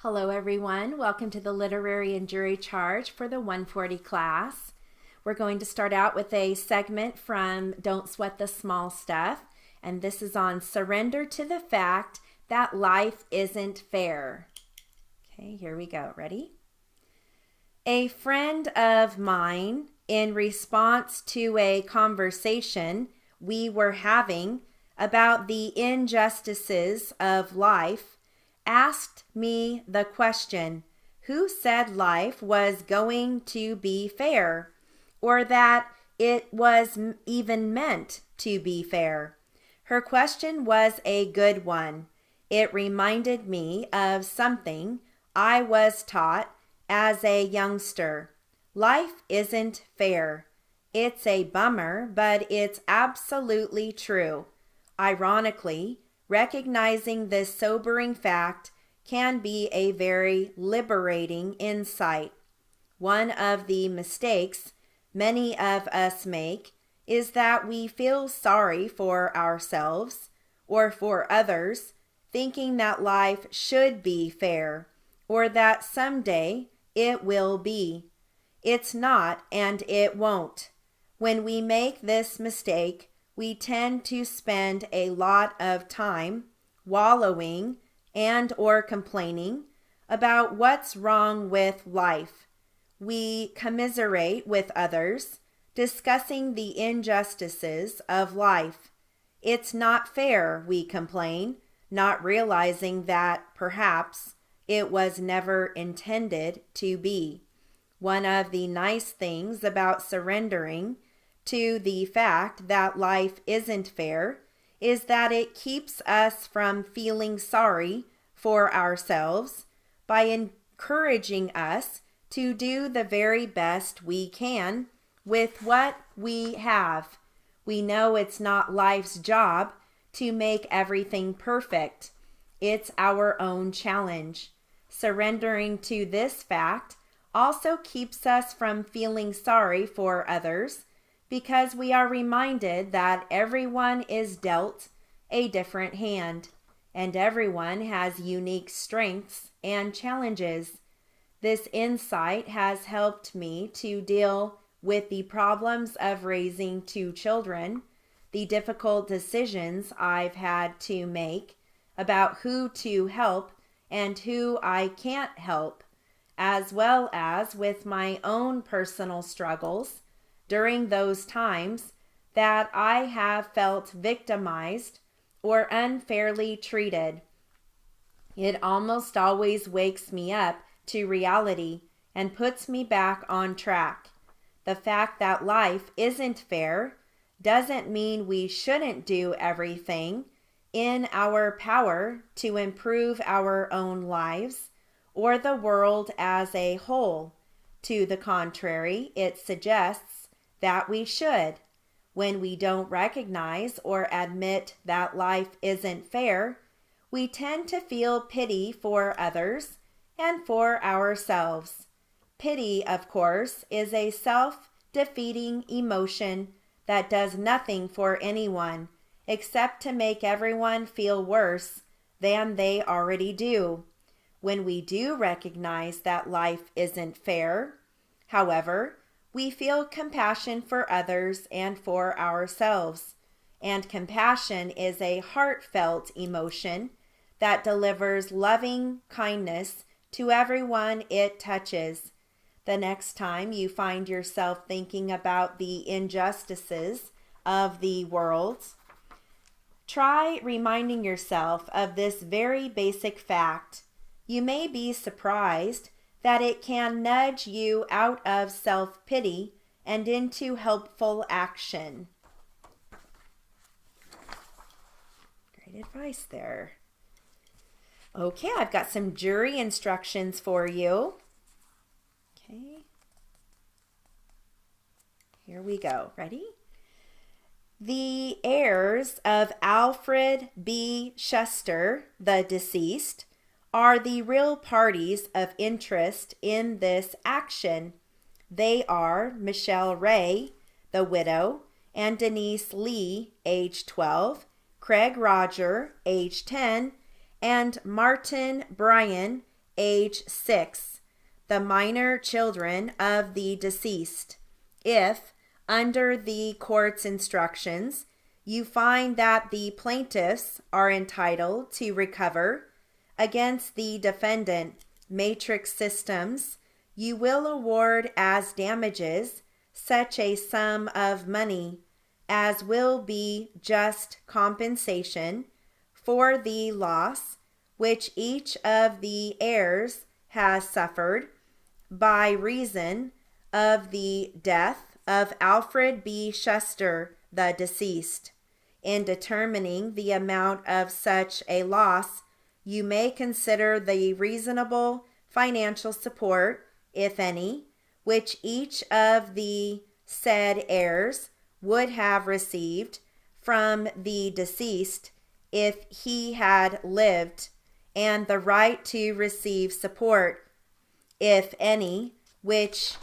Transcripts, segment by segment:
Hello everyone, welcome to the Literary and Jury Charge for the 140 class. We're going to start out with a segment from Don't Sweat the Small Stuff, and this is on surrender to the fact that life isn't fair. Okay, here we go. Ready? A friend of mine, in response to a conversation we were having about the injustices of life, asked me the question, who said life was going to be fair, or that it was even meant to be fair? Her question was a good one. It reminded me of something I was taught as a youngster. Life isn't fair. It's a bummer, but it's absolutely true. Ironically, recognizing this sobering fact can be a very liberating insight. One of the mistakes many of us make is that we feel sorry for ourselves or for others, thinking that life should be fair or that someday it will be. It's not, and it won't. When we make this mistake, we tend to spend a lot of time wallowing and or complaining about what's wrong with life. We commiserate with others, discussing the injustices of life. It's not fair, we complain, not realizing that perhaps it was never intended to be. One of the nice things about surrendering to the fact that life isn't fair is that it keeps us from feeling sorry for ourselves by encouraging us to do the very best we can with what we have. We know it's not life's job to make everything perfect. It's our own challenge. Surrendering to this fact also keeps us from feeling sorry for others, because we are reminded that everyone is dealt a different hand, and everyone has unique strengths and challenges. This insight has helped me to deal with the problems of raising two children, the difficult decisions I've had to make about who to help and who I can't help, as well as with my own personal struggles during those times that I have felt victimized or unfairly treated. It almost always wakes me up to reality and puts me back on track. The fact that life isn't fair doesn't mean we shouldn't do everything in our power to improve our own lives or the world as a whole. To the contrary, it suggests that we should. When we don't recognize or admit that life isn't fair, we tend to feel pity for others and for ourselves. Pity, of course, is a self-defeating emotion that does nothing for anyone except to make everyone feel worse than they already do. When we do recognize that life isn't fair, however, we feel compassion for others and for ourselves. And compassion is a heartfelt emotion that delivers loving kindness to everyone it touches. The next time you find yourself thinking about the injustices of the world, try reminding yourself of this very basic fact. You may be surprised that it can nudge you out of self-pity and into helpful action. Great advice there. Okay, I've got some jury instructions for you. Okay. Here we go. Ready? The heirs of Alfred B. Schuster, the deceased, are the real parties of interest in this action. They are Michelle Ray, the widow, and Denise Lee, age 12, Craig Roger, age 10, and Martin Bryan, age 6, the minor children of the deceased, if, under the court's instructions, you find that the plaintiffs are entitled to recover against the defendant, Matrix Systems, you will award as damages such a sum of money as will be just compensation for the loss which each of the heirs has suffered by reason of the death of Alfred B. Schuster, the deceased. In determining the amount of such a loss, you may consider the reasonable financial support, if any, which each of the said heirs would have received from the deceased if he had lived, and the right to receive support, if any, which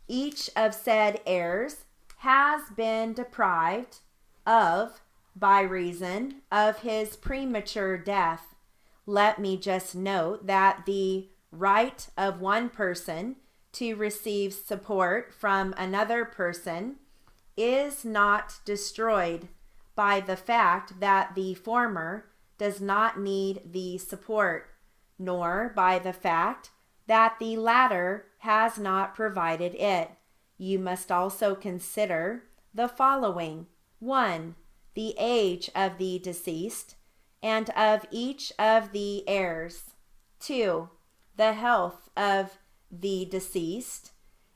each of said heirs has been deprived of by reason of his premature death. Let me just note that the right of one person to receive support from another person is not destroyed by the fact that the former does not need the support, nor by the fact that the latter has not provided it. You must also consider the following. 1. The age of the deceased and of each of the heirs. 2. The health of the deceased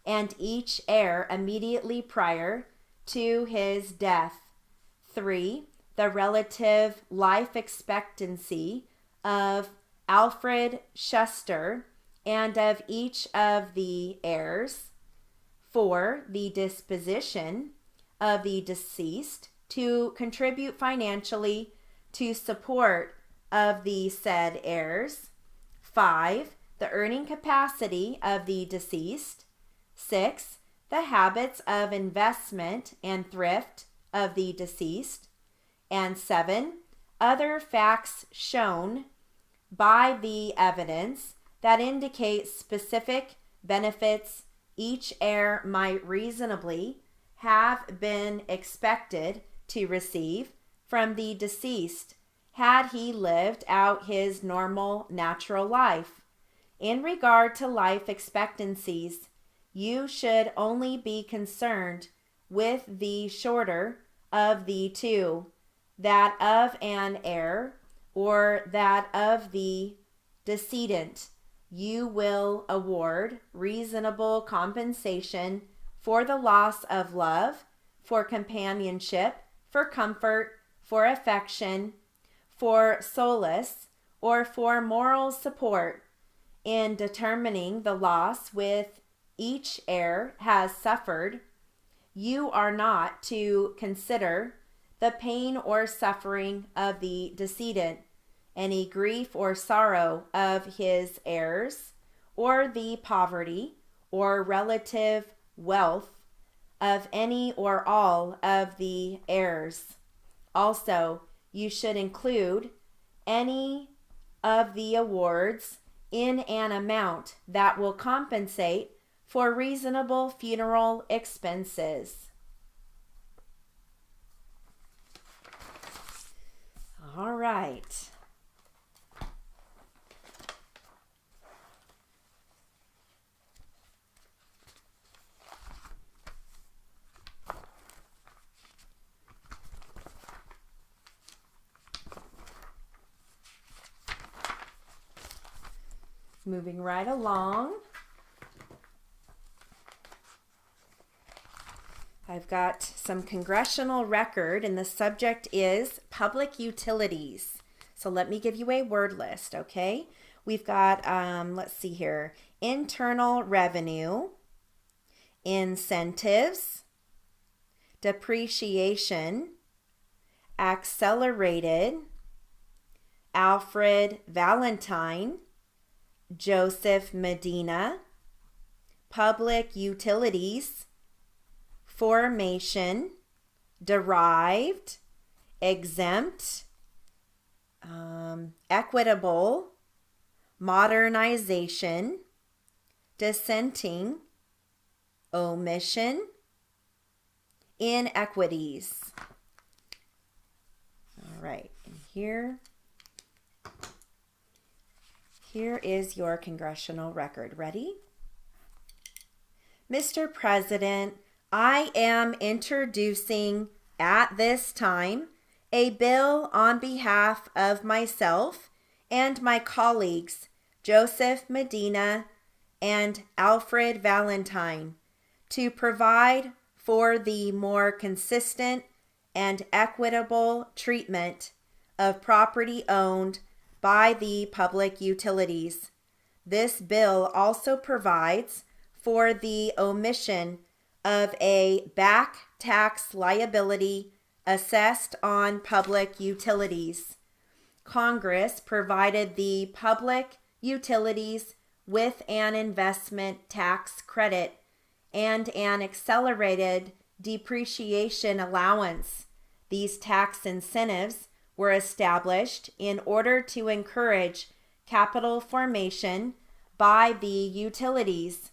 and each heir immediately prior to his death. 3. The relative life expectancy of Alfred Schuster and of each of the heirs. 4. The disposition of the deceased to contribute financially to support of the said heirs. 5. The earning capacity of the deceased. 6. The habits of investment and thrift of the deceased. And 7. Other facts shown by the evidence that indicate specific benefits each heir might reasonably have been expected to receive from the deceased had he lived out his normal natural life. In regard to life expectancies, you should only be concerned with the shorter of the two, that of an heir or that of the decedent. You will award reasonable compensation for the loss of love, for companionship, for comfort, for affection, for solace, or for moral support. In determining the loss with each heir has suffered, you are not to consider the pain or suffering of the decedent, any grief or sorrow of his heirs, or the poverty or relative wealth of any or all of the heirs. Also, you should include any of the awards in an amount that will compensate for reasonable funeral expenses. All right. Moving right along. I've got some Congressional Record, and the subject is public utilities. So let me give you a word list, okay? We've got, let's see here, internal revenue, incentives, depreciation, accelerated, Alfred Valentine, Joseph Medina, public utilities, formation, derived, exempt, equitable, modernization, dissenting, omission, inequities. All right, and here is your congressional record. Ready? Mr. President, I am introducing at this time a bill on behalf of myself and my colleagues, Joseph Medina and Alfred Valentine, to provide for the more consistent and equitable treatment of property owned by the public utilities. This bill also provides for the omission of a back tax liability assessed on public utilities. Congress provided the public utilities with an investment tax credit and an accelerated depreciation allowance. These tax incentives were established in order to encourage capital formation by the utilities.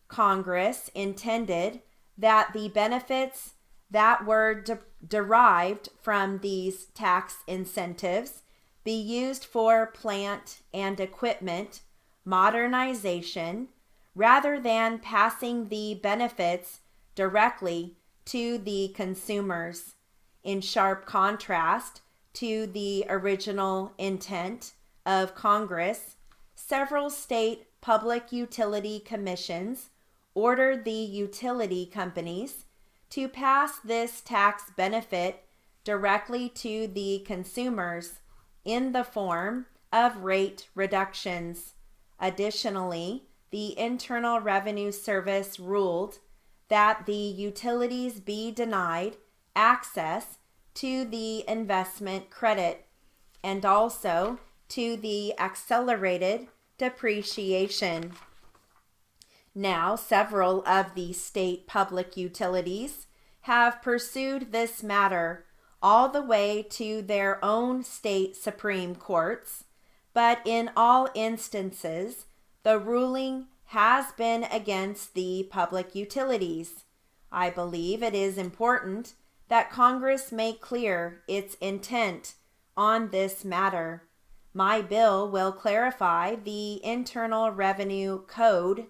Congress intended that the benefits that were derived from these tax incentives be used for plant and equipment modernization rather than passing the benefits directly to the consumers, in sharp contrast to the original intent of Congress. Several state public utility commissions ordered the utility companies to pass this tax benefit directly to the consumers in the form of rate reductions. Additionally, the Internal Revenue Service ruled that the utilities be denied access to the investment credit and also to the accelerated depreciation. Now, several of the state public utilities have pursued this matter all the way to their own state Supreme Courts, but in all instances, the ruling has been against the public utilities. I believe it is important that Congress make clear its intent on this matter. My bill will clarify the Internal Revenue Code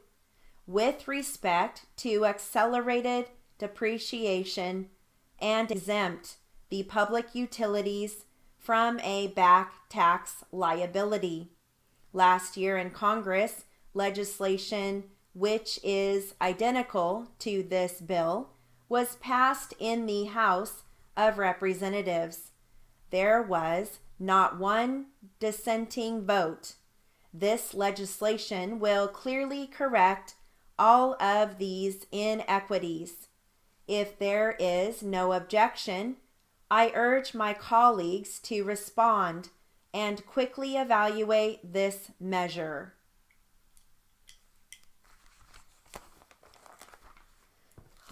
with respect to accelerated depreciation and exempt the public utilities from a back tax liability. Last year in Congress, legislation which is identical to this bill was passed in the House of Representatives. There was not one dissenting vote. This legislation will clearly correct all of these inequities. If there is no objection, I urge my colleagues to respond and quickly evaluate this measure.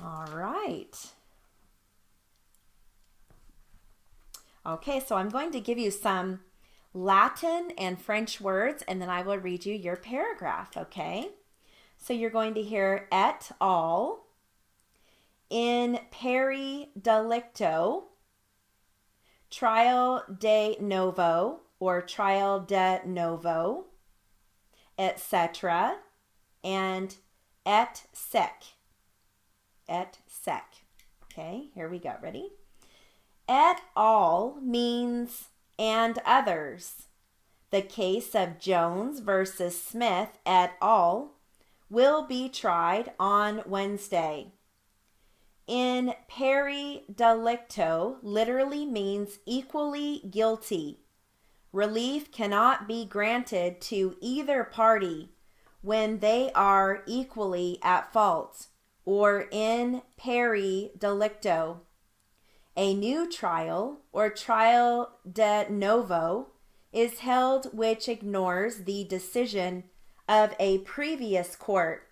All right. Okay, so I'm going to give you some Latin and French words, and then I will read you your paragraph, okay? So you're going to hear et al, in peri delicto, trial de novo or trial de novo, etc., and et sec. Et sec. Okay, here we go. Ready? Et al means and others. The case of Jones versus Smith et al will be tried on Wednesday. In peri delicto literally means equally guilty. Relief cannot be granted to either party when they are equally at fault, or in peri delicto. A new trial or trial de novo is held which ignores the decision of a previous court.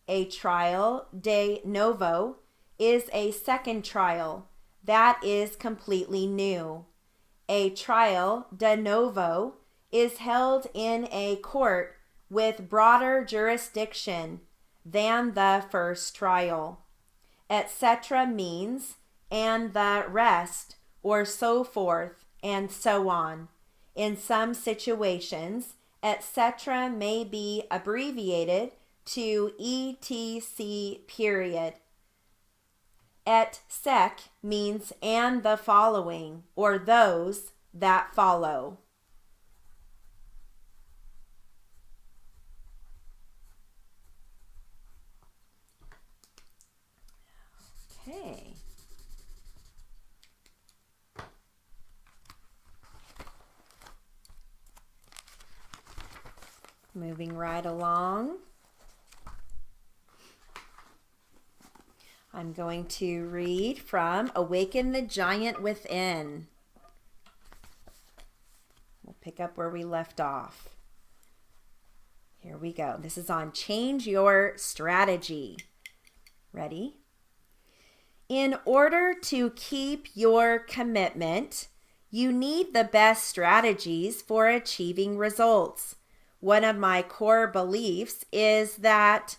A trial de novo is a second trial that is completely new. A trial de novo is held in a court with broader jurisdiction than the first trial. Etc. means and the rest, or so forth, and so on. In some situations, etc. may be abbreviated to etc. period. Et sec means and the following, or those that follow. Okay. Moving right along. I'm going to read from Awaken the Giant Within. We'll pick up where we left off. Here we go. This is on Change Your Strategy. Ready? In order to keep your commitment, you need the best strategies for achieving results. One of my core beliefs is that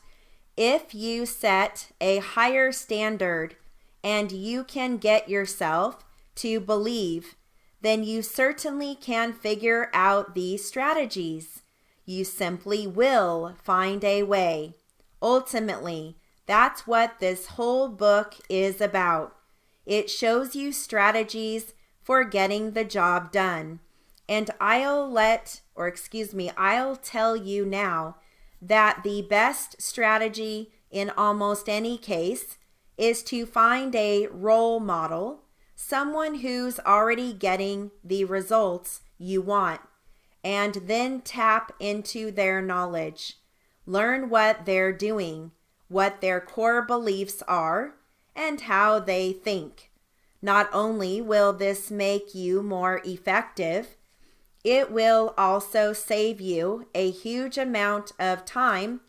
if you set a higher standard and you can get yourself to believe, then you certainly can figure out these strategies. You simply will find a way. Ultimately, that's what this whole book is about. It shows you strategies for getting the job done. And I'll tell you now that the best strategy in almost any case is to find a role model, someone who's already getting the results you want, and then tap into their knowledge. Learn what they're doing, what their core beliefs are, and how they think. Not only will this make you more effective, it will also save you a huge amount of time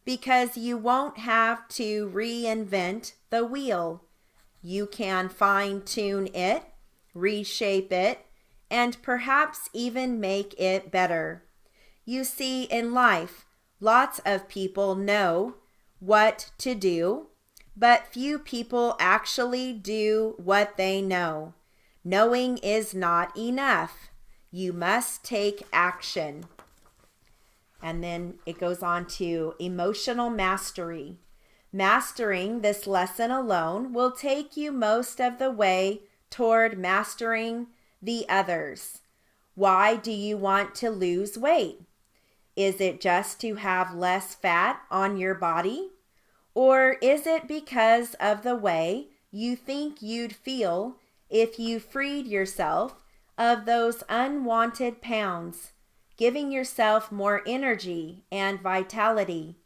because you won't have to reinvent the wheel. You can fine-tune it, reshape it, and perhaps even make it better. You see, in life, lots of people know what to do, but few people actually do what they know. Knowing is not enough. You must take action. And then it goes on to emotional mastery. Mastering this lesson alone will take you most of the way toward mastering the others. Why do you want to lose weight? Is it just to have less fat on your body? Or is it because of the way you think you'd feel if you freed yourself of those unwanted pounds, giving yourself more energy and vitality,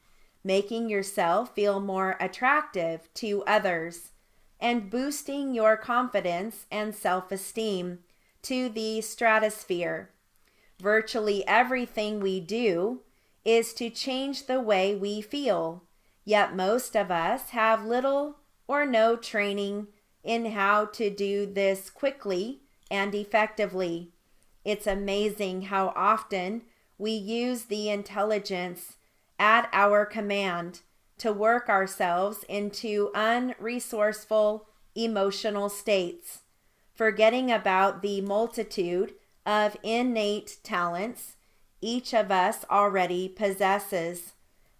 making yourself feel more attractive to others, and boosting your confidence and self-esteem to the stratosphere? Virtually everything we do is to change the way we feel, yet most of us have little or no training in how to do this quickly and effectively. It's amazing how often we use the intelligence at our command to work ourselves into unresourceful emotional states, forgetting about the multitude of innate talents each of us already possesses.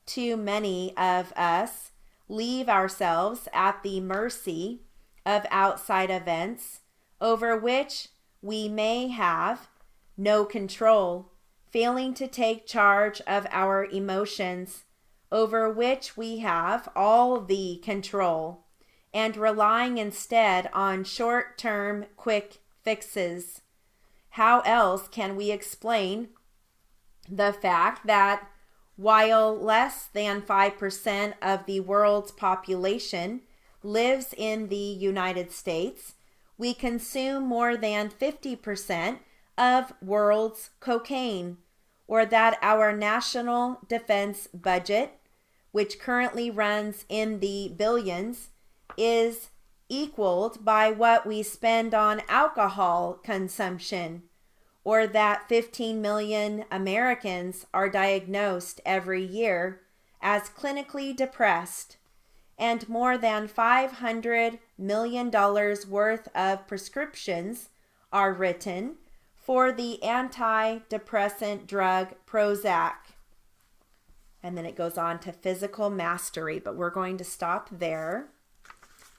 Too many of us leave ourselves at the mercy of outside events over which we may have no control, failing to take charge of our emotions, over which we have all the control, and relying instead on short-term quick fixes. How else can we explain the fact that while less than 5% of the world's population lives in the United States, we consume more than 50% of world's cocaine, or that our national defense budget, which currently runs in the billions, is equaled by what we spend on alcohol consumption, or that 15 million Americans are diagnosed every year as clinically depressed, and more than $500 million worth of prescriptions are written for the antidepressant drug Prozac. And then it goes on to physical mastery, but we're going to stop there.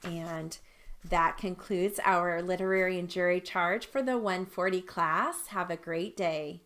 And that concludes our literary and jury charge for the 140 class. Have a great day.